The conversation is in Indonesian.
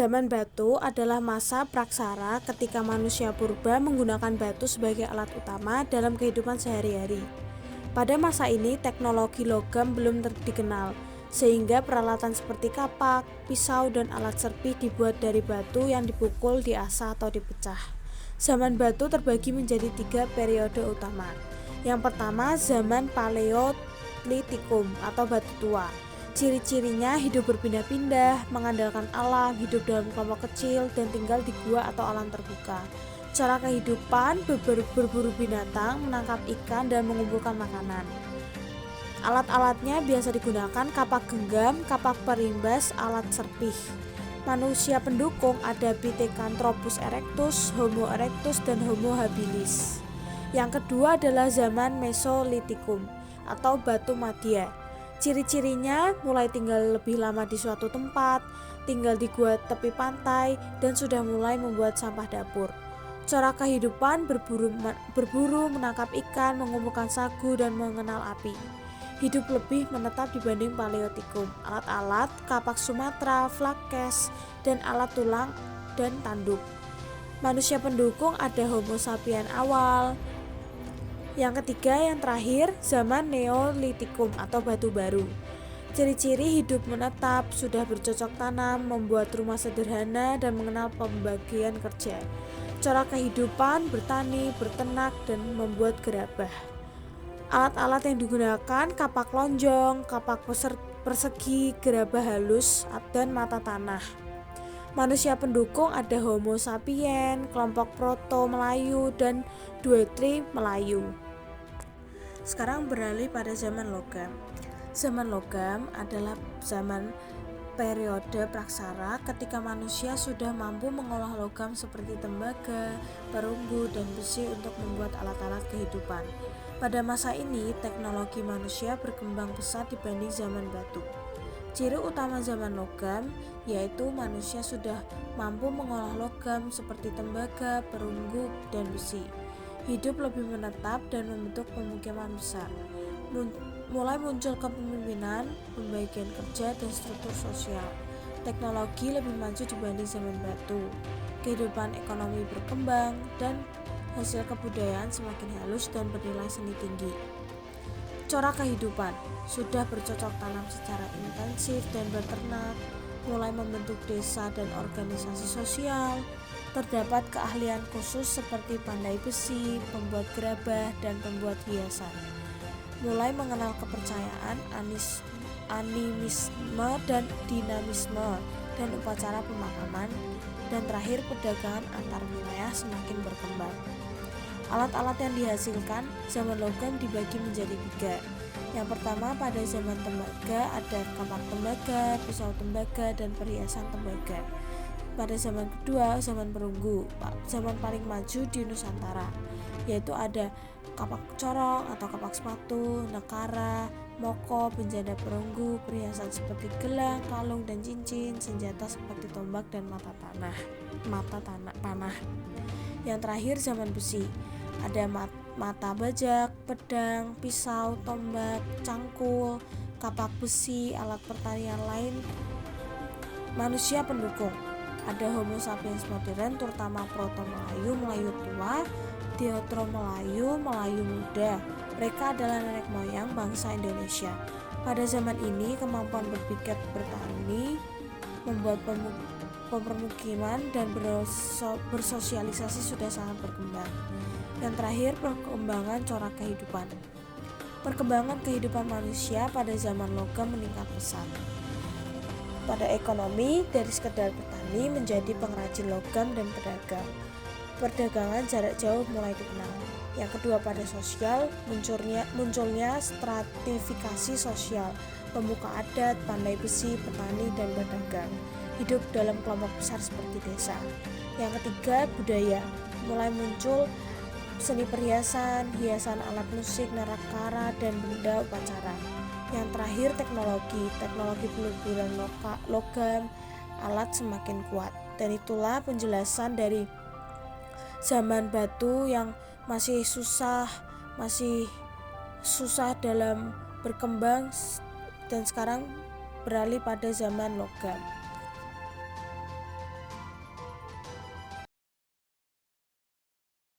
Zaman batu adalah masa praksara ketika manusia purba menggunakan batu sebagai alat utama dalam kehidupan sehari-hari. Pada masa ini, teknologi logam belum dikenal, sehingga peralatan seperti kapak, pisau, dan alat serpih dibuat dari batu yang dipukul, diasah, atau dipecah. Zaman batu terbagi menjadi 3 periode utama. Yang pertama, zaman Paleolitikum atau batu tua. Ciri-cirinya hidup berpindah-pindah, mengandalkan alam, hidup dalam kelompok kecil, dan tinggal di gua atau alam terbuka. Cara kehidupan berburu binatang, menangkap ikan, dan mengumpulkan makanan. Alat-alatnya biasa digunakan kapak genggam, kapak perimbas, alat serpih. Manusia pendukung ada Pithecanthropus erectus, Homo erectus, dan Homo habilis. Yang kedua adalah zaman Mesolitikum atau batu madya. Ciri-cirinya mulai tinggal lebih lama di suatu tempat, tinggal di gua tepi pantai, dan sudah mulai membuat sampah dapur. Cara kehidupan berburu, menangkap ikan, mengumpulkan sagu, dan mengenal api. Hidup lebih menetap dibanding Paleolitikum. Alat-alat, kapak Sumatera, flakes, dan alat tulang dan tanduk. Manusia pendukung ada Homo sapien awal. Yang ketiga, yang terakhir, zaman Neolitikum atau batu baru. Ciri-ciri hidup menetap, sudah bercocok tanam, membuat rumah sederhana, dan mengenal pembagian kerja. Cara kehidupan bertani, berternak, dan membuat gerabah. Alat-alat yang digunakan kapak lonjong, kapak persegi, gerabah halus, dan mata tanah. Manusia pendukung ada Homo sapien, kelompok Proto-Melayu, dan Duetri Melayu. Sekarang beralih pada zaman logam. Zaman logam adalah zaman periode praksara ketika manusia sudah mampu mengolah logam seperti tembaga, perunggu, dan besi untuk membuat alat-alat kehidupan. Pada masa ini, teknologi manusia berkembang pesat dibanding zaman batu. Ciri utama zaman logam yaitu manusia sudah mampu mengolah logam seperti tembaga, perunggu, dan besi. Hidup lebih menetap dan membentuk pemukiman besar. Mulai muncul kepemimpinan, pembagian kerja, dan struktur sosial. Teknologi lebih maju dibanding zaman batu. Kehidupan ekonomi berkembang dan hasil kebudayaan semakin halus dan bernilai seni tinggi. Cara kehidupan sudah bercocok tanam secara intensif dan berternak, mulai membentuk desa dan organisasi sosial. Terdapat keahlian khusus seperti pandai besi, pembuat gerabah, dan pembuat hiasan. Mulai mengenal kepercayaan, animisme, dan dinamisme, dan upacara pemakaman, dan terakhir perdagangan antar wilayah semakin berkembang. Alat-alat yang dihasilkan zaman logam dibagi menjadi 3. Yang pertama, pada zaman tembaga ada kapak tembaga, pisau tembaga, dan perhiasan tembaga. Pada zaman kedua, zaman perunggu, zaman paling maju di Nusantara, yaitu ada kapak corong atau kapak sepatu, nekara, moko, penjada perunggu, perhiasan seperti gelang, kalung, dan cincin, senjata seperti tombak dan panah. Yang terakhir, zaman besi, ada mata bajak, pedang, pisau, tombak, cangkul, kapak besi, alat pertanian lain. Manusia pendukung ada Homo sapiens modern, terutama Proto-Melayu, Melayu tua, Deutero-Melayu, Melayu muda. Mereka adalah nenek moyang bangsa Indonesia. Pada zaman ini, kemampuan berpikir, bertani, membuat pemukiman, dan bersosialisasi sudah sangat berkembang. Yang terakhir, perkembangan corak kehidupan. Perkembangan kehidupan manusia pada zaman logam meningkat pesat. Pada ekonomi, dari sekedar petani menjadi pengrajin logam dan pedagang. Perdagangan jarak jauh mulai dikenal. Yang kedua, pada sosial, munculnya stratifikasi sosial, pemuka adat, pandai besi, petani, dan pedagang. Hidup dalam kelompok besar seperti desa. Yang ketiga, budaya. Mulai muncul seni perhiasan, hiasan alat musik, narakara, dan benda upacara. Yang terakhir, teknologi peluburan logam alat semakin kuat. Dan itulah penjelasan dari zaman batu yang masih susah dalam berkembang, dan sekarang beralih pada zaman logam.